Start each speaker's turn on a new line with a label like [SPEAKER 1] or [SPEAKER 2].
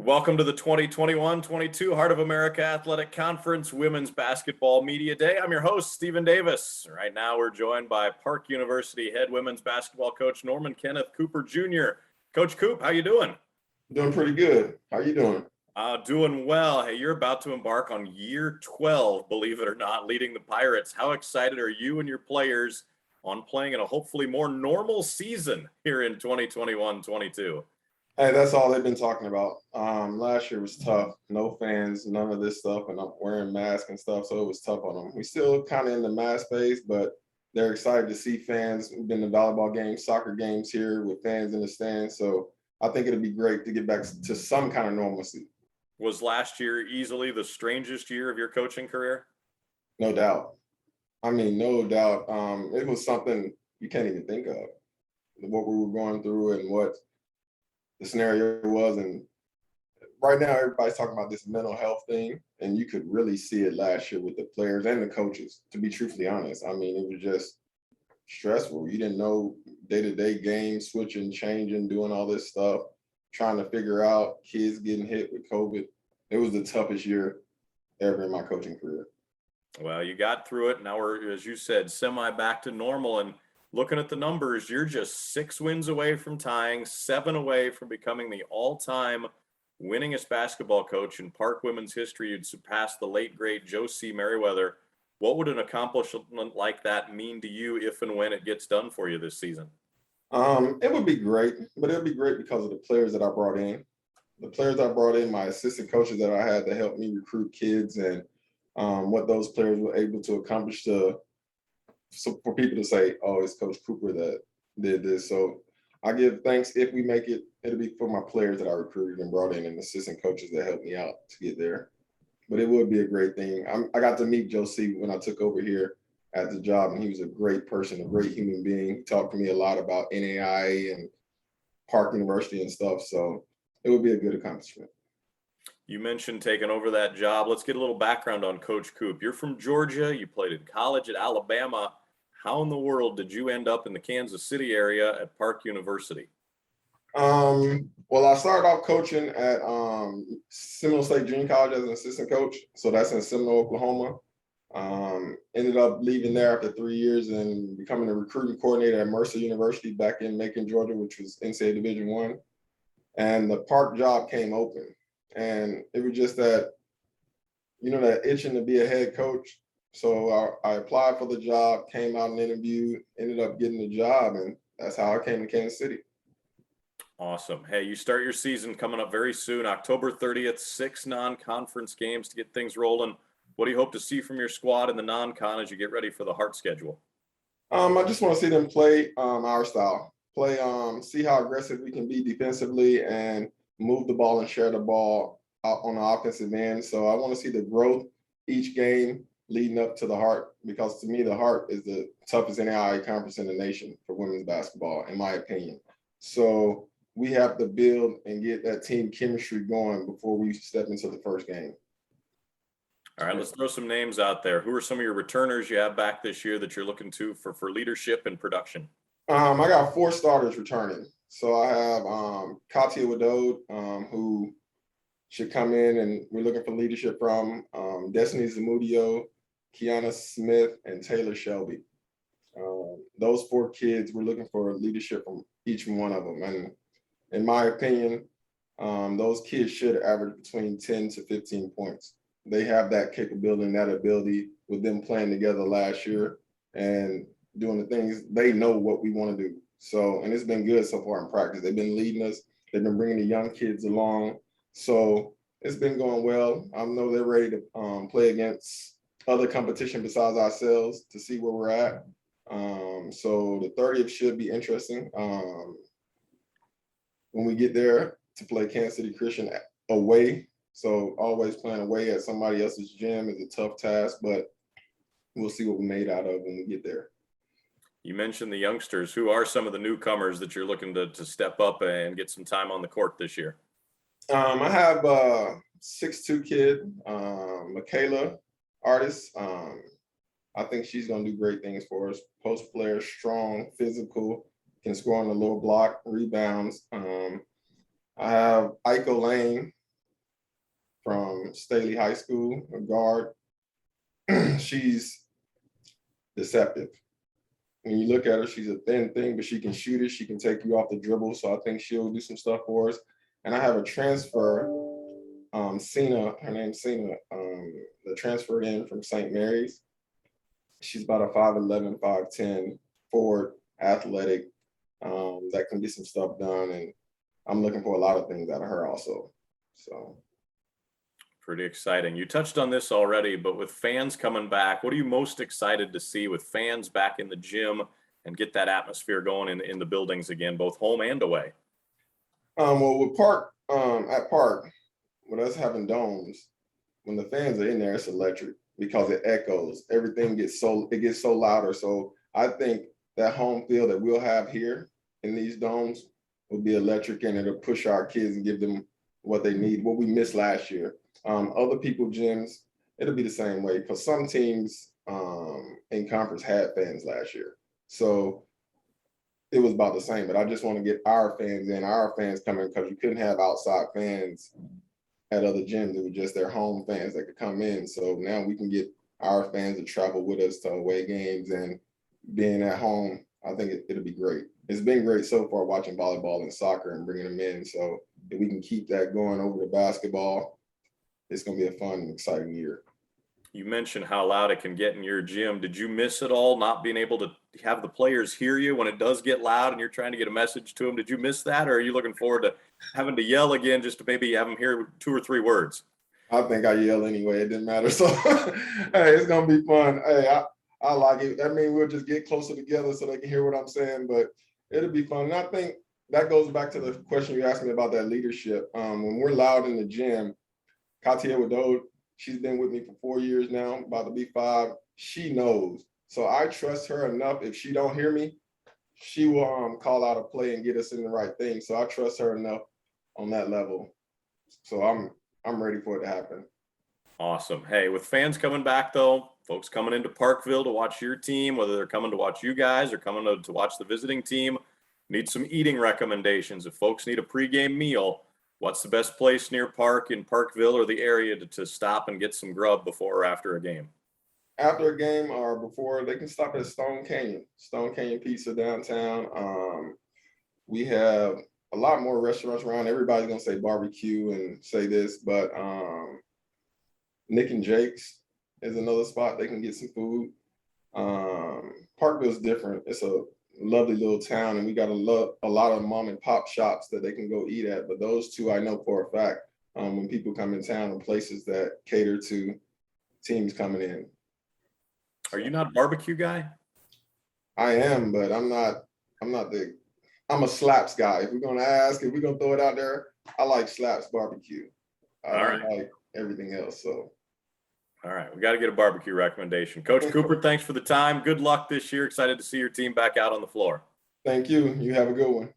[SPEAKER 1] Welcome to the 2021-22 Heart of America Athletic Conference Women's Basketball Media Day. I'm your host, Stephen Davis. Right now, we're joined by Park University head women's basketball coach Norman Kenneth Cooper Jr. Coach Coop, how you doing?
[SPEAKER 2] Doing pretty good. How you doing?
[SPEAKER 1] Doing well. Hey, you're about to embark on year 12, believe it or not, leading the Pirates. How excited are you and your players on playing in a hopefully more normal season here in 2021-22?
[SPEAKER 2] Hey, that's all they've been talking about. Last year was tough. No fans, none of this stuff, and I'm wearing masks and stuff, so it was tough on them. We still kind of in the mask phase, but they're excited to see fans. We've been to volleyball games, soccer games here with fans in the stands, so I think it'll be great to get back to some kind of normalcy.
[SPEAKER 1] Was last year easily the strangest year of your coaching career?
[SPEAKER 2] No doubt. I mean, no doubt. It was something you can't even think of, what we were going through and what the scenario was. And right now, everybody's talking about this mental health thing, and you could really see it last year with the players and the coaches, to be truthfully honest. I mean, it was just stressful. You didn't know day-to-day games, switching, changing, doing all this stuff, trying to figure out kids getting hit with COVID. It was the toughest year ever in my coaching career.
[SPEAKER 1] Well, you got through it. Now we're, as you said, semi back to normal. And looking at the numbers, you're just 6 wins away from tying, 7 away from becoming the all-time winningest basketball coach in Park women's history. You'd surpass the late, great Josie Merriweather. What would an accomplishment like that mean to you if and when it gets done for you this season?
[SPEAKER 2] It would be great, but it would be great because of the players that I brought in. The players I brought in, my assistant coaches that I had to help me recruit kids, and what those players were able to accomplish so for people to say, oh, it's Coach Cooper that did this. So I give thanks. If we make it, it'll be for my players that I recruited and brought in and assistant coaches that helped me out to get there. But it would be a great thing. I got to meet Josie when I took over here at the job, and he was a great person, a great human being. He talked to me a lot about NAIA and Park University and stuff. So it would be a good accomplishment.
[SPEAKER 1] You mentioned taking over that job. Let's get a little background on Coach Coop. You're from Georgia. You played in college at Alabama. How in the world did you end up in the Kansas City area at Park University?
[SPEAKER 2] Well, I started off coaching at Seminole State Junior College as an assistant coach. So that's in Seminole, Oklahoma. Ended up leaving there after 3 years and becoming a recruiting coordinator at Mercer University back in Macon, Georgia, which was NCAA Division I. And the Park job came open. And it was just that, that itching to be a head coach. So I applied for the job, came out and interviewed, ended up getting the job, and that's how I came to Kansas City.
[SPEAKER 1] Awesome. Hey, you start your season coming up very soon, October 30th, 6 non-conference games to get things rolling. What do you hope to see from your squad in the non-con as you get ready for the Heart schedule?
[SPEAKER 2] I just want to see them play our style, see how aggressive we can be defensively and move the ball and share the ball out on the offensive end. So I want to see the growth each game leading up to the Heart, because to me, the Heart is the toughest NAIA conference in the nation for women's basketball, in my opinion. So we have to build and get that team chemistry going before we step into the first game.
[SPEAKER 1] All right, let's throw some names out there. Who are some of your returners you have back this year that you're looking to for leadership and production?
[SPEAKER 2] I got 4 starters returning. So I have Katia Wadode, who should come in, and we're looking for leadership from Destiny Zamudio, Kiana Smith, and Taylor Shelby. Those 4 kids, we're looking for leadership from each one of them. And in my opinion, those kids should average between 10 to 15 points. They have that capability and that ability with them playing together last year and doing the things. They know what we want to do. So, and it's been good so far in practice. They've been leading us. They've been bringing the young kids along. So it's been going well. I know they're ready to play against other competition besides ourselves to see where we're at. So the 30th should be interesting. When we get there to play Kansas City Christian away. So always playing away at somebody else's gym is a tough task, but we'll see what we're made out of when we get there.
[SPEAKER 1] You mentioned the youngsters. Who are some of the newcomers that you're looking to step up and get some time on the court this year?
[SPEAKER 2] I have a 6'2" kid, Michaela Artist. I think she's going to do great things for us. Post player, strong, physical, can score on the low block, rebounds. I have Iko Lane, from Staley High School, a guard. She's deceptive. When you look at her, she's a thin thing, but she can shoot it. She can take you off the dribble. So I think she'll do some stuff for us. And I have a transfer, Cena, her name's Cena, the transfer in from St. Mary's. She's about a 5'11", 5'10", forward, athletic, that can get some stuff done. And I'm looking for a lot of things out of her also. So.
[SPEAKER 1] Pretty exciting. You touched on this already, but with fans coming back, what are you most excited to see with fans back in the gym and get that atmosphere going in the buildings again, both home and away?
[SPEAKER 2] Well, with at Park, with us having domes, when the fans are in there, it's electric because it echoes. Everything gets so louder. So I think that home field that we'll have here in these domes will be electric, and it'll push our kids and give them what they need, what we missed last year. Other people gyms, it'll be the same way because some teams in conference had fans last year. So it was about the same, but I just want to get our fans in, our fans coming, because you couldn't have outside fans at other gyms. It was just their home fans that could come in. So now we can get our fans to travel with us to away games, and being at home, I think it'll be great. It's been great so far watching volleyball and soccer and bringing them in. So if we can keep that going over to basketball, it's going to be a fun and exciting year.
[SPEAKER 1] You mentioned how loud it can get in your gym. Did you miss it all, not being able to have the players hear you when it does get loud and you're trying to get a message to them? Did you miss that, or are you looking forward to having to yell again just to maybe have them hear 2 or 3 words?
[SPEAKER 2] I think I yell anyway. It didn't matter. So, hey, it's going to be fun. Hey, I like it. That means we'll just get closer together so they can hear what I'm saying, but it'll be fun. And I think that goes back to the question you asked me about that leadership. When we're loud in the gym, Katia Wadode, she's been with me for 4 years now, about to be 5. She knows. So I trust her enough. If she don't hear me, she will call out a play and get us in the right thing. So I trust her enough on that level. So I'm ready for it to happen.
[SPEAKER 1] Awesome. Hey, with fans coming back though, folks coming into Parkville to watch your team, whether they're coming to watch you guys or coming to watch the visiting team, need some eating recommendations. If folks need a pregame meal, what's the best place near Park in Parkville or the area to stop and get some grub before or after a game?
[SPEAKER 2] After a game or before, they can stop at Stone Canyon Pizza downtown. We have a lot more restaurants around. Everybody's gonna say barbecue and say this, but Nick and Jake's is another spot they can get some food. Parkville's different. It's a lovely little town, and we got a lot of mom and pop shops that they can go eat at. But those two I know for a fact, when people come in town, and places that cater to teams coming in.
[SPEAKER 1] Are you not a barbecue guy?
[SPEAKER 2] I am, but I'm a slaps guy. If we're gonna throw it out there, I like slaps barbecue. I don't like everything else. So.
[SPEAKER 1] All right, we got to get a barbecue recommendation. Coach Cooper, thanks for the time. Good luck this year. Excited to see your team back out on the floor.
[SPEAKER 2] Thank you. You have a good one.